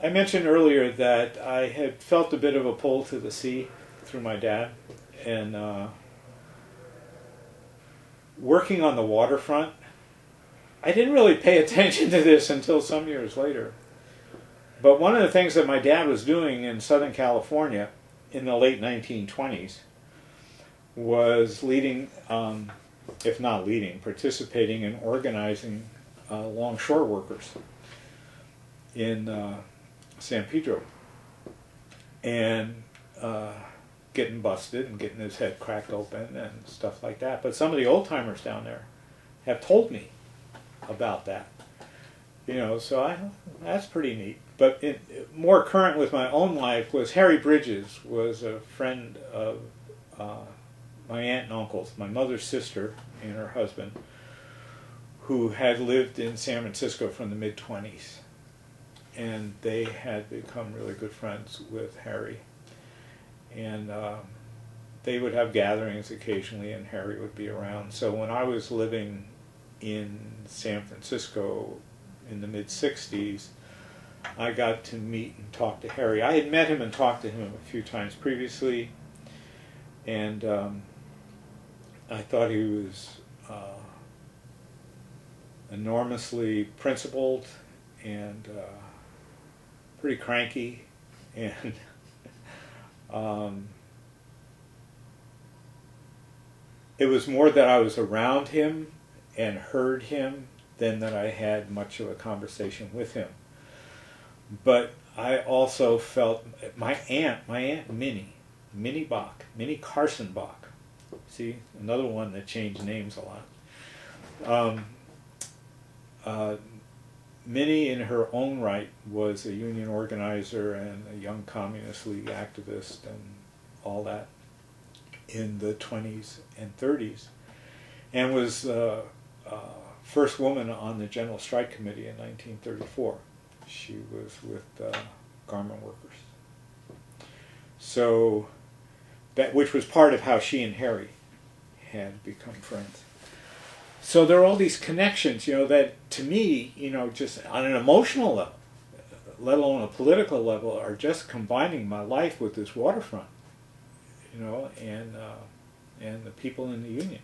I mentioned earlier that I had felt a bit of a pull to the sea through my dad, and working on the waterfront, I didn't really pay attention to this until some years later. But one of the things that my dad was doing in Southern California in the late 1920s was leading, if not leading, participating in organizing longshore workers in San Pedro, and getting busted and getting his head cracked open and stuff like that. But some of the old timers down there have told me about that, so that's pretty neat. But more current with my own life was Harry Bridges, was a friend of my aunt and uncle's, my mother's sister and her husband, who had lived in San Francisco from the mid-20s. And they had become really good friends with Harry. And they would have gatherings occasionally, and Harry would be around. So when I was living in San Francisco in the mid-60s, I got to meet and talk to Harry. I had met him and talked to him a few times previously, and I thought he was enormously principled and pretty cranky, and it was more that I was around him and heard him than that I had much of a conversation with him. But I also felt my aunt Minnie Carson Bach. See, another one that changed names a lot. Minnie, in her own right, was a union organizer and a young Communist League activist and all that in the 20s and 30s, and was first woman on the General Strike Committee in 1934. She was with garment workers. So, which was part of how she and Harry had become friends. So there are all these connections, that to me, just on an emotional level, let alone a political level, are just combining my life with this waterfront, and the people in the union.